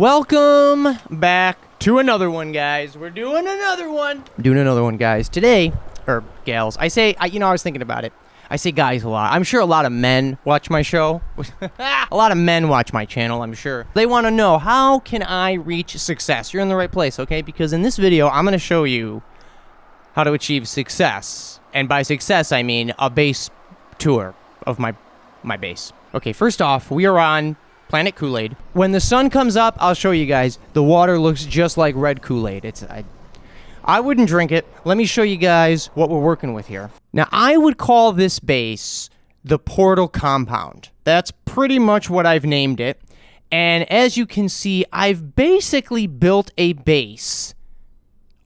Welcome back to another one, guys. We're doing another one. Guys. Today, or gals, I was thinking about it. I say guys a lot. I'm sure a lot of men watch my show. A lot of men watch my channel, I'm sure. They want to know, how can I reach success? You're in the right place, okay? Because in this video, I'm going to show you how to achieve success. And by success, I mean a base tour of my base. Okay, first off, we are on Planet Kool-Aid. When the sun comes up, I'll show you guys. The water looks just like red Kool-Aid. I wouldn't drink it. Let me show you guys what we're working with here. Now, I would call this base the Portal Compound. That's pretty much what I've named it. And as you can see, I've basically built a base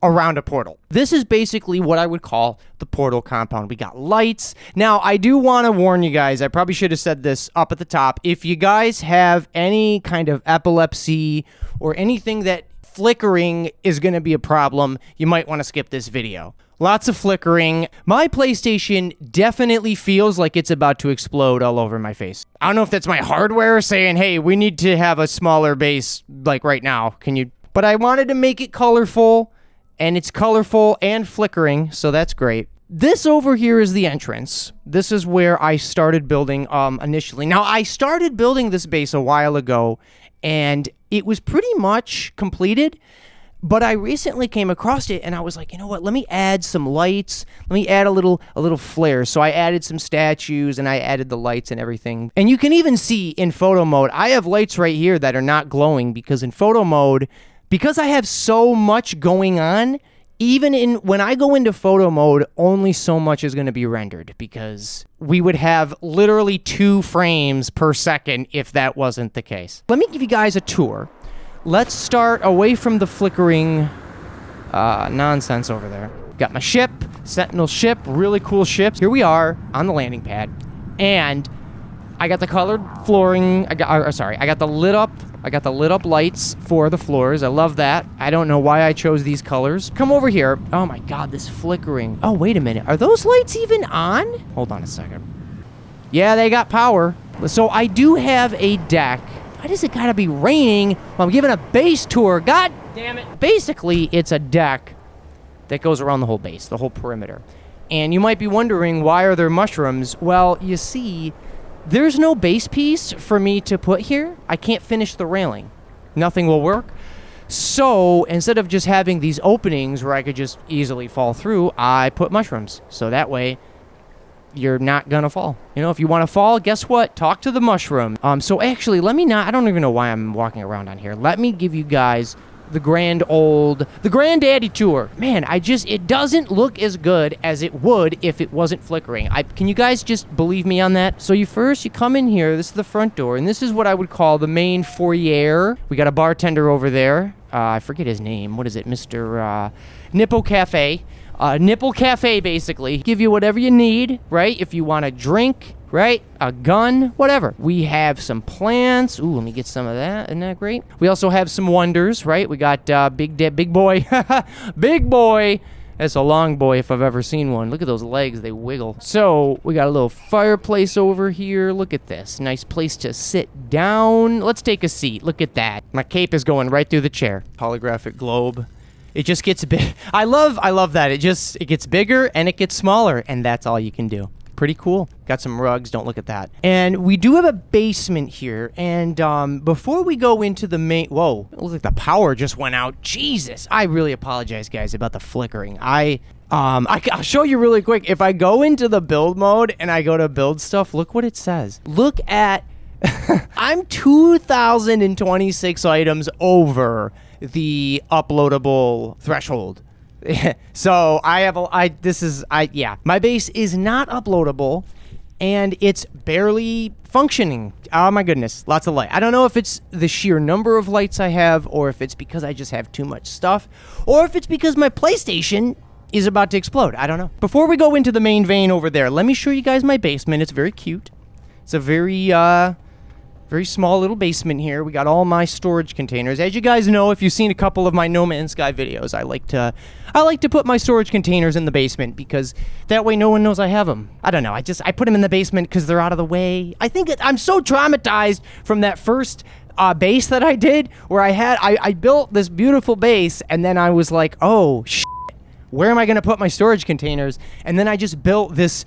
around a portal. This is basically what I would call the Portal Compound. We got lights. Now, I do want to warn you guys, I probably should have said this up at the top. If you guys have any kind of epilepsy or anything that flickering is going to be a problem, you might want to skip this video. Lots of flickering. My PlayStation definitely feels like it's about to explode all over my face. I don't know if that's my hardware saying, hey, we need to have a smaller base like right now. Can you? But I wanted to make it colorful. And it's colorful and flickering, so that's great. This over here is the entrance. This is where I started building initially. Now, I started building this base a while ago, and it was pretty much completed, but I recently came across it, and I was like, you know what, let me add some lights. Let me add a little flair. So I added some statues, and I added the lights and everything. And you can even see in photo mode, I have lights right here that are not glowing, because in photo mode, because I have so much going on, even when I go into photo mode, only so much is going to be rendered, because we would have literally 2 frames per second if that wasn't the case. Let me give you guys a tour. Let's start away from the flickering nonsense over there. Got my ship, Sentinel ship, really cool ship. Here we are on the landing pad, and I got the colored flooring. I got the lit up lights for the floors. I love that. I don't know why I chose these colors. Come over here. Oh my God, this flickering. Oh, wait a minute. Are those lights even on? Hold on a second. Yeah, they got power. So I do have a deck. Why does it gotta be raining while I'm giving a base tour? God damn it. Basically, it's a deck that goes around the whole base, the whole perimeter. And you might be wondering, why are there mushrooms? Well, you see, there's no base piece for me to put here. I can't finish the railing. Nothing will work. So instead of just having these openings where I could just easily fall through, I put mushrooms. So that way, you're not gonna fall. You know, if you want to fall, guess what? Talk to the mushroom. So actually, I don't even know why I'm walking around on here. Let me give you guys the granddaddy tour. Man, it doesn't look as good as it would if it wasn't flickering. Can you guys just believe me on that? So you come in here, this is the front door, and this is what I would call the main foyer. We got a bartender over there. I forget his name. What is it? Mr. Nipple Cafe. Nipple Cafe, basically. Give you whatever you need, right? If you want a drink, right? A gun, whatever. We have some plants. Ooh, let me get some of that. Isn't that great? We also have some wonders, right? We got Big Boy. Big Boy. That's a long boy if I've ever seen one. Look at those legs. They wiggle. So we got a little fireplace over here. Look at this. Nice place to sit down. Let's take a seat. Look at that. My cape is going right through the chair. Holographic globe. It just gets big. I love that. It gets bigger and it gets smaller, and that's all you can do. Pretty cool. Got some rugs. Don't look at that. And we do have a basement here. And before we go into the main... Whoa. It looks like the power just went out. Jesus. I really apologize, guys, about the flickering. I'll show you really quick. If I go into the build mode and I go to build stuff, look what it says. Look at... I'm 2,026 items over the uploadable threshold. So my base is not uploadable, and it's barely functioning. Oh my goodness, lots of light. I don't know if it's the sheer number of lights I have, or if it's because I just have too much stuff, or if it's because my PlayStation is about to explode. I don't know. Before we go into the main vein over there, let me show you guys my basement. It's very cute. It's a very small little basement here. We got all my storage containers. As you guys know, if you've seen a couple of my No Man's Sky videos, I like to put my storage containers in the basement, because that way no one knows I have them. I don't know. I put them in the basement because they're out of the way. I'm so traumatized from that first base that I did where I built this beautiful base, and then I was like, oh, shit, where am I going to put my storage containers? And then I just built this,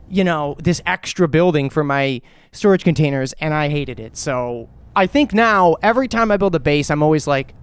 this extra building for my storage containers, and I hated it. So I think now, every time I build a base, I'm always like,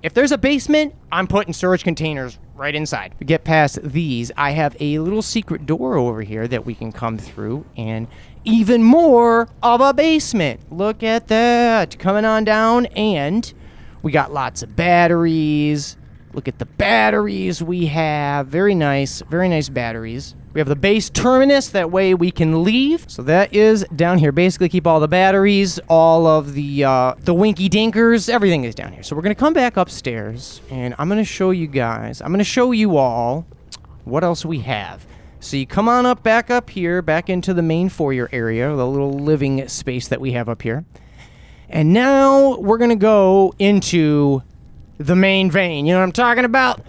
if there's a basement, I'm putting storage containers right inside. To get past these, I have a little secret door over here that we can come through, and even more of a basement. Look at that. Coming on down, and we got lots of batteries. Look at the batteries we have. Very nice batteries. We have the base terminus, that way we can leave. So that is down here. Basically keep all the batteries, all of the winky dinkers, everything is down here. So we're gonna come back upstairs, and I'm gonna show you guys, I'm gonna show you all what else we have. So you come on up, back up here, back into the main foyer area, the little living space that we have up here. And now we're gonna go into the main vein. You know what I'm talking about?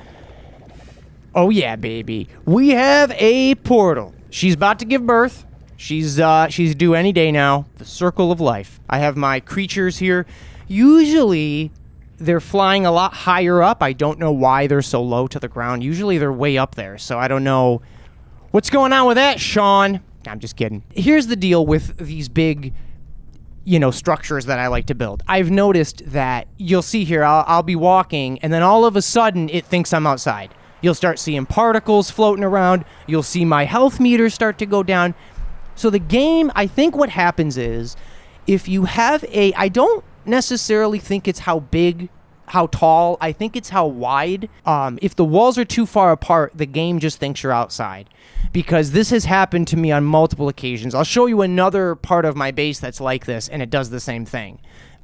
Oh yeah, baby. We have a portal. She's about to give birth. She's due any day now. The circle of life. I have my creatures here. Usually they're flying a lot higher up. I don't know why they're so low to the ground. Usually they're way up there, so I don't know what's going on with that, Sean. I'm just kidding. Here's the deal with these big, structures that I like to build. I've noticed that you'll see here, I'll be walking, and then all of a sudden it thinks I'm outside. You'll start seeing particles floating around. You'll see my health meter start to go down. So the game, I think what happens is, if you have I don't necessarily think it's how big, how tall, I think it's how wide. If the walls are too far apart, the game just thinks you're outside. Because this has happened to me on multiple occasions. I'll show you another part of my base that's like this, and it does the same thing.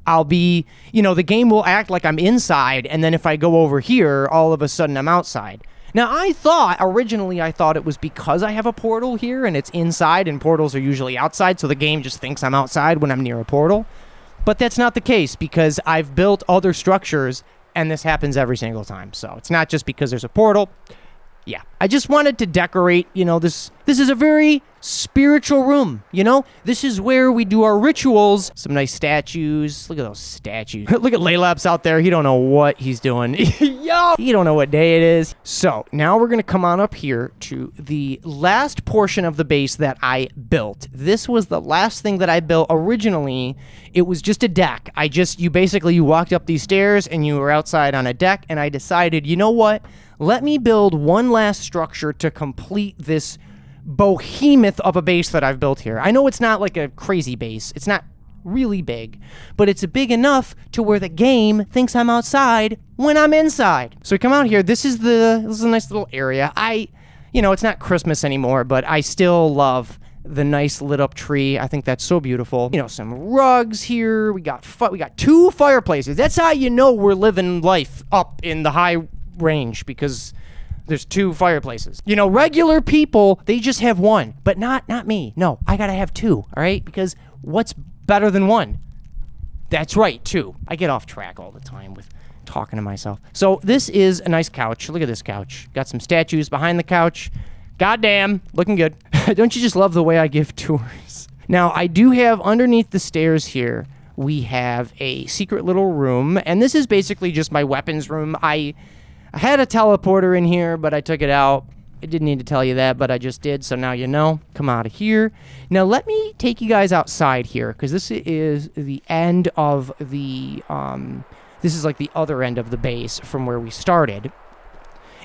I'll be, the game will act like I'm inside, and then if I go over here, all of a sudden I'm outside. Now, originally I thought it was because I have a portal here, and it's inside, and portals are usually outside, so the game just thinks I'm outside when I'm near a portal. But that's not the case, because I've built other structures, and this happens every single time. So it's not just because there's a portal. Yeah, I just wanted to decorate, this is a very spiritual room, This is where we do our rituals. Some nice statues. Look at those statues. Look at Laylaps out there. He don't know what he's doing. Yo! He don't know what day it is. So, now we're going to come on up here to the last portion of the base that I built. This was the last thing that I built originally. It was just a deck. You walked up these stairs and you were outside on a deck, and I decided, you know what? Let me build one last structure to complete this behemoth of a base that I've built here. I know it's not like a crazy base. It's not really big, but it's big enough to where the game thinks I'm outside when I'm inside. So we come out here. This is a nice little area. It's not Christmas anymore, but I still love the nice lit up tree. I think that's so beautiful. Some rugs here. We got 2 fireplaces. That's how we're living life up in the high range, because there's 2 fireplaces. Regular people, they just have 1, but not me. No, I gotta have 2, all right? Because what's better than 1? That's right, 2. I get off track all the time with talking to myself. So this is a nice couch. Look at this couch. Got some statues behind the couch. Goddamn, looking good. Don't you just love the way I give tours? Now, I do have underneath the stairs here, we have a secret little room, and this is basically just my weapons room. I had a teleporter in here, but I took it out. I didn't need to tell you that, but I just did, so now you know. Come out of here. Now, let me take you guys outside here, because this is the end of the, this is like the other end of the base from where we started.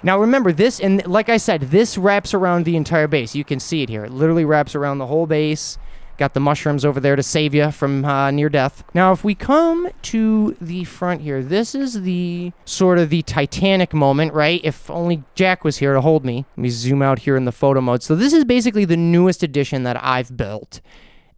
Now, remember this, and like I said, this wraps around the entire base. You can see it here. It literally wraps around the whole base. Got the mushrooms over there to save you from near death. Now, if we come to the front here, this is the sort of the Titanic moment, right? If only Jack was here to hold me. Let me zoom out here in the photo mode. So this is basically the newest edition that I've built.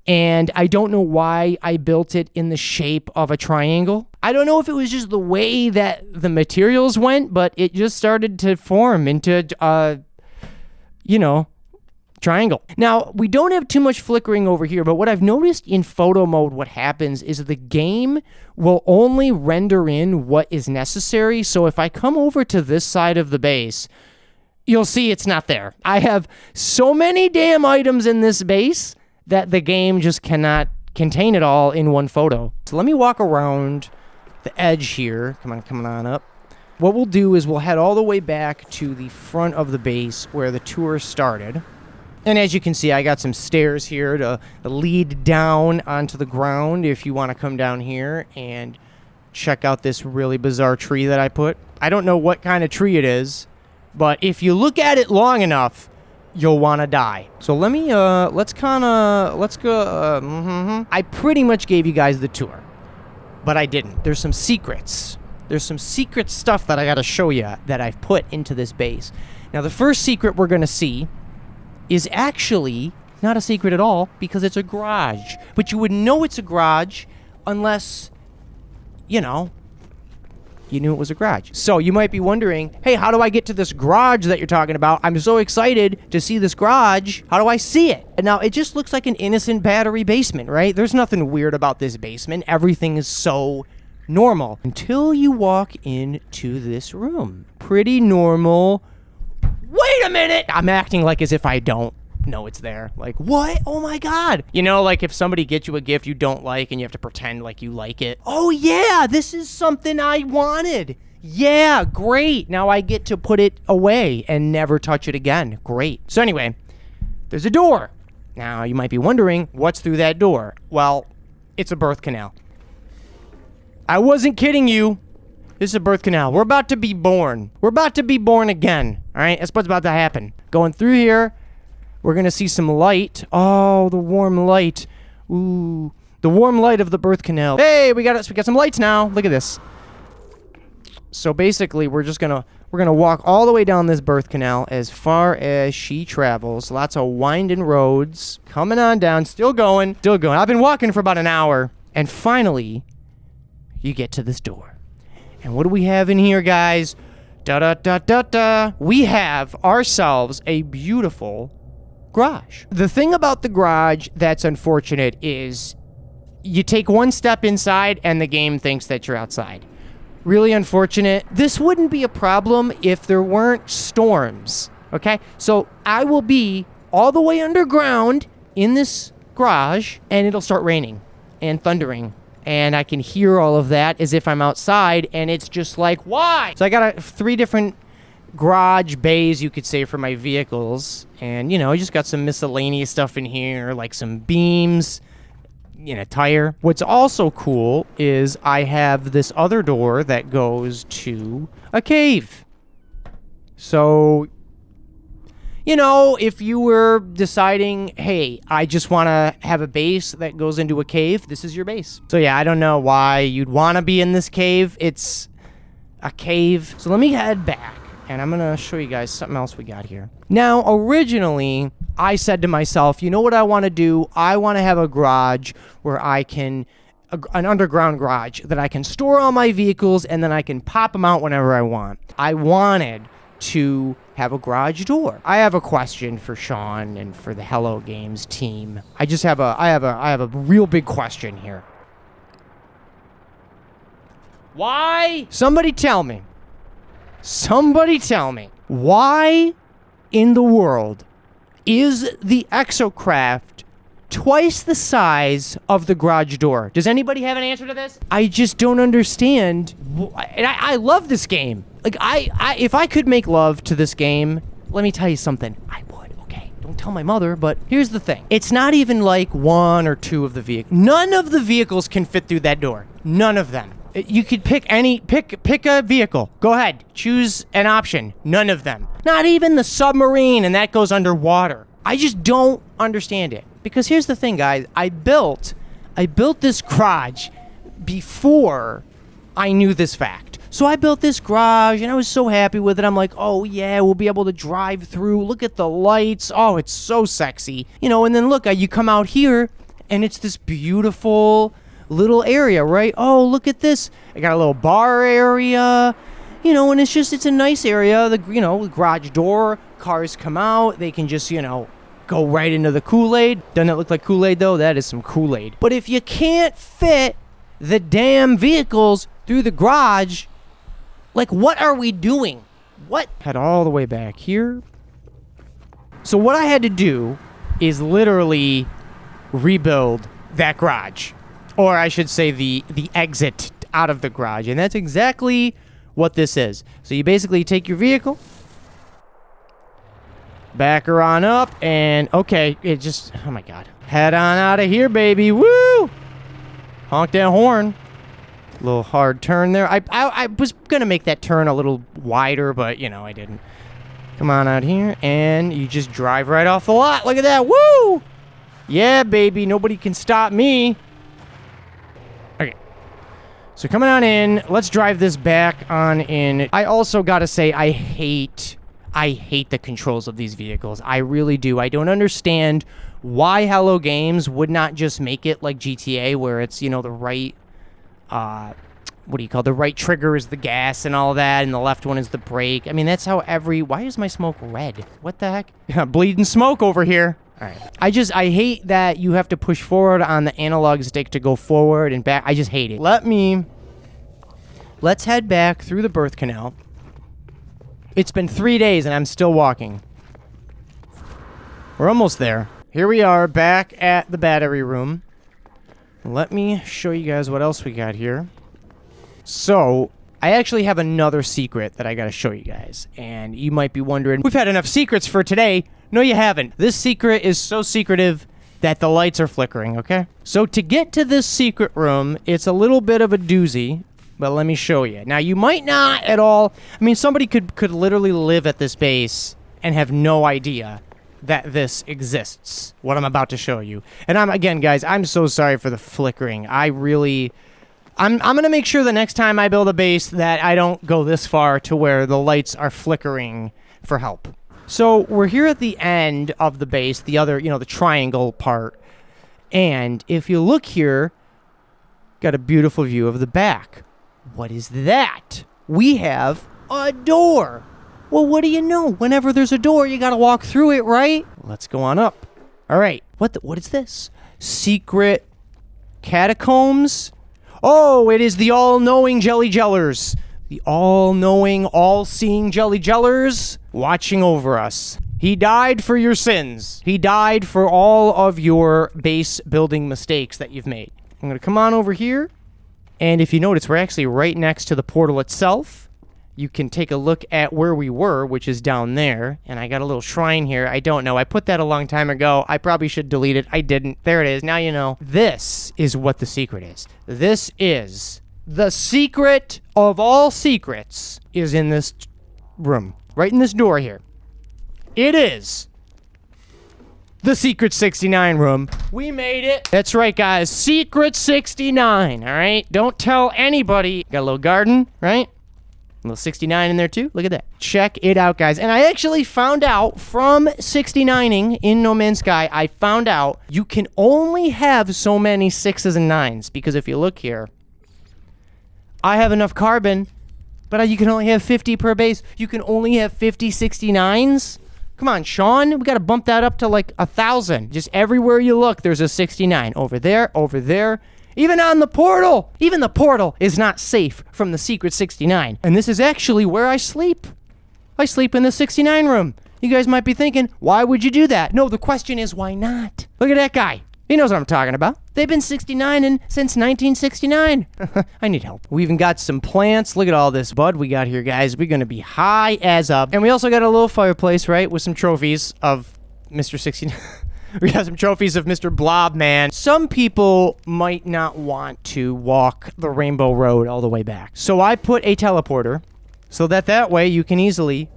And I don't know why I built it in the shape of a triangle. I don't know if it was just the way that the materials went, but it just started to form into, triangle. Now, we don't have too much flickering over here, but what I've noticed in photo mode, what happens is the game will only render in what is necessary. So if I come over to this side of the base, you'll see it's not there. I have so many damn items in this base that the game just cannot contain it all in one photo. So let me walk around the edge here. Come on up. What we'll do is we'll head all the way back to the front of the base where the tour started. And as you can see, I got some stairs here to lead down onto the ground if you want to come down here and check out this really bizarre tree that I put. I don't know what kind of tree it is, but if you look at it long enough, you'll want to die. So let me, let's go, I pretty much gave you guys the tour, but I didn't. There's some secrets. There's some secret stuff that I got to show you that I've put into this base. Now, the first secret we're going to see is actually not a secret at all because it's a garage. But you would know it's a garage unless, you know, you knew it was a garage. So you might be wondering, hey, how do I get to this garage that you're talking about? I'm so excited to see this garage. How do I see it? And now, it just looks like an innocent battery basement, right? There's nothing weird about this basement. Everything is so normal until you walk into this room. Pretty normal. Wait a minute! I'm acting like as if I don't know it's there. Like, what? Oh my God. You know, like if somebody gets you a gift you don't like and you have to pretend like you like it. Oh yeah, this is something I wanted. Yeah, great. Now I get to put it away and never touch it again. Great. So anyway, there's a door. Now you might be wondering, what's through that door? Well, it's a birth canal. I wasn't kidding you. This is a birth canal. We're about to be born. We're about to be born again. All right, that's what's about to happen. Going through here, we're going to see some light. Oh, the warm light. Ooh, the warm light of the birth canal. Hey, we got some lights now. Look at this. So basically, we're going to walk all the way down this birth canal as far as she travels. Lots of winding roads. Coming on down, still going. I've been walking for about an hour. And finally, you get to this door. And what do we have in here, guys? Da-da-da-da-da. We have ourselves a beautiful garage. The thing about the garage that's unfortunate is you take one step inside and the game thinks that you're outside. Really unfortunate. This wouldn't be a problem if there weren't storms, okay? So I will be all the way underground in this garage and it'll start raining and thundering. And I can hear all of that as if I'm outside, and it's just like, why? So I got 3 different garage bays, you could say, for my vehicles. And, you know, I just got some miscellaneous stuff in here, like some beams, you know, tire. What's also cool is I have this other door that goes to a cave. So, you know, if you were deciding, hey, I just want to have a base that goes into a cave, this is your base. So yeah, I don't know why you'd want to be in this cave. It's a cave. So let me head back, and I'm going to show you guys something else we got here. Now, originally, I said to myself, you know what I want to do? I want to have a garage where I can, an underground garage, that I can store all my vehicles, and then I can pop them out whenever I want. I wanted to have a garage door. I have a question for Sean and for the Hello Games team. I have a real big question here. Why? Somebody tell me, why in the world is the Exocraft twice the size of the garage door? Does anybody have an answer to this? I just don't understand. And I love this game. Like, if I could make love to this game, let me tell you something. I would, okay? Don't tell my mother, but here's the thing. It's not even like 1 or 2 of the vehicles. None of the vehicles can fit through that door. None of them. You could pick a vehicle. Go ahead. Choose an option. None of them. Not even the submarine, and that goes underwater. I just don't understand it. Because here's the thing, guys. I built this garage before I knew this fact. So I built this garage, and I was so happy with it. I'm like, oh, yeah, we'll be able to drive through. Look at the lights. Oh, it's so sexy. You know, and then look, you come out here, and it's this beautiful little area, right? Oh, look at this. I got a little bar area, you know, and it's a nice area. The garage door, cars come out. They can just, go right into the Kool-Aid. Doesn't it look like Kool-Aid, though? That is some Kool-Aid. But if you can't fit the damn vehicles through the garage, like, what are we doing? What? Head all the way back here. So what I had to do is literally rebuild that garage. Or I should say the exit out of the garage. And that's exactly what this is. So you basically take your vehicle, back her on up, and okay, it just, oh my God. Head on out of here, baby. Woo! Honk that horn. Little hard turn there. I was going to make that turn a little wider, but, you know, I didn't. Come on out here, and you just drive right off the lot. Look at that. Woo! Yeah, baby. Nobody can stop me. Okay. So coming on in. Let's drive this back on in. I also got to say, I hate the controls of these vehicles. I really do. I don't understand why Hello Games would not just make it like GTA, where it's, you know, the right... what do you call it? The right trigger is the gas and all that, and the left one is the brake. I mean, that's how why is my smoke red? What the heck? Bleeding smoke over here. All right. I hate that you have to push forward on the analog stick to go forward and back. I just hate it. Let's head back through the birth canal. It's been 3 days and I'm still walking. We're almost there. Here we are back at the battery room. Let me show you guys what else we got here. So, I actually have another secret that I gotta show you guys. And you might be wondering, we've had enough secrets for today. No, you haven't. This secret is so secretive that the lights are flickering, okay? So, to get to this secret room, it's a little bit of a doozy. But let me show you. Now, you might not at all... I mean, somebody could literally live at this base and have no idea that this exists, what I'm about to show you. And again, guys, I'm so sorry for the flickering. I'm going to make sure the next time I build a base that I don't go this far to where the lights are flickering for help. So we're here at the end of the base, the other, you know, the triangle part. And if you look here, got a beautiful view of the back. What is that? We have a door. Well, what do you know? Whenever there's a door, you got to walk through it, right? Let's go on up. All right. What is this? Secret catacombs? Oh, it is the all-knowing Jelly Jellers. The all-knowing, all-seeing Jelly Jellers watching over us. He died for your sins. He died for all of your base building mistakes that you've made. I'm going to come on over here. And if you notice, we're actually right next to the portal itself. You can take a look at where we were, which is down there. And I got a little shrine here. I don't know. I put that a long time ago. I probably should delete it. I didn't. There it is. Now you know. This is what the secret is. This is the secret of all secrets is in this room. Right in this door here. It is the Secret 69 room. We made it. That's right, guys. Secret 69, all right? Don't tell anybody. Got a little garden, right? A little 69 in there, too. Look at that. Check it out, guys. And I actually found out from 69ing in No Man's Sky, I found out you can only have so many 6s and 9s. Because if you look here, I have enough carbon, but you can only have 50 per base. You can only have 50 69s. Come on, Sean. We got to bump that up to like 1,000. Just everywhere you look, there's a 69. Over there, over there. Even on the portal. Even the portal is not safe from the Secret 69. And this is actually where I sleep. I sleep in the 69 room. You guys might be thinking, why would you do that? No, the question is, why not? Look at that guy. He knows what I'm talking about. They've been 69ing since 1969. I need help. We even got some plants. Look at all this bud we got here, guys. We're going to be high as up. And we also got a little fireplace, right? With some trophies of Mr. 69. We got some trophies of Mr. Blob Man. Some people might not want to walk the Rainbow Road all the way back. So I put a teleporter so that way you can easily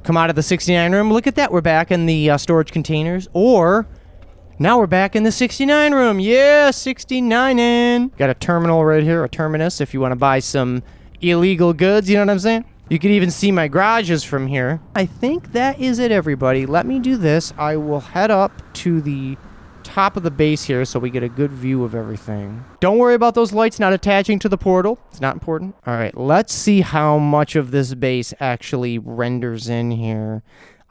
come out of the 69 room. Look at that. We're back in the storage containers. Or... now we're back in the 69 room. Yeah, 69ing. Got a terminal right here, a terminus, if you want to buy some illegal goods, you know what I'm saying? You can even see my garages from here. I think that is it, everybody. Let me do this. I will head up to the top of the base here so we get a good view of everything. Don't worry about those lights not attaching to the portal. It's not important. All right, let's see how much of this base actually renders in here.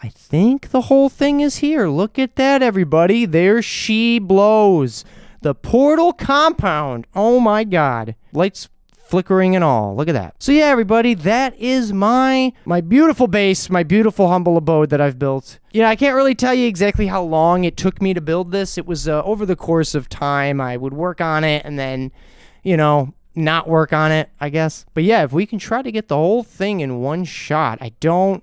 I think the whole thing is here. Look at that, everybody. There she blows. The portal compound. Oh, my God. Lights flickering and all. Look at that. So yeah, everybody, that is my beautiful base, my beautiful humble abode that I've built. Yeah, I can't really tell you exactly how long it took me to build this. It was over the course of time. I would work on it and then, you know, not work on it, I guess. But yeah, if we can try to get the whole thing in one shot, I don't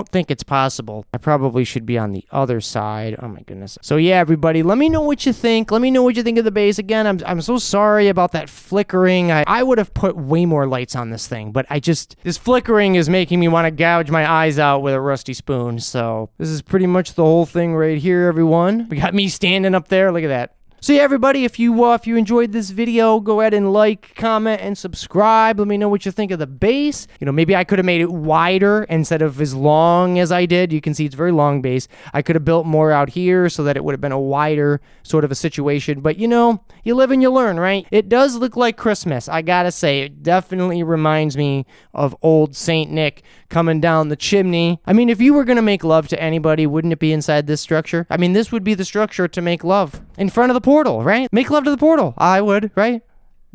think it's possible. I probably should be on the other side. Oh my goodness. So yeah, everybody, let me know what you think. Let me know what you think of the base. Again, I'm so sorry about that flickering. I would have put way more lights on this thing, but this flickering is making me want to gouge my eyes out with a rusty spoon. So this is pretty much the whole thing right here, everyone. We got me standing up there. Look at that. So yeah, everybody, if you enjoyed this video, go ahead and like, comment, and subscribe. Let me know what you think of the base. You know, maybe I could have made it wider instead of as long as I did. You can see it's a very long base. I could have built more out here so that it would have been a wider sort of a situation. But, you know, you live and you learn, right? It does look like Christmas, I gotta say. It definitely reminds me of old Saint Nick coming down the chimney. I mean, if you were going to make love to anybody, wouldn't it be inside this structure? I mean, this would be the structure to make love. In front of the portal, right? Make love to the portal. I would, right?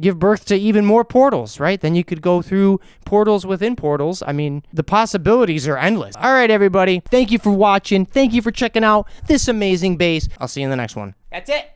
Give birth to even more portals, right? Then you could go through portals within portals. I mean, the possibilities are endless. All right, everybody. Thank you for watching. Thank you for checking out this amazing base. I'll see you in the next one. That's it.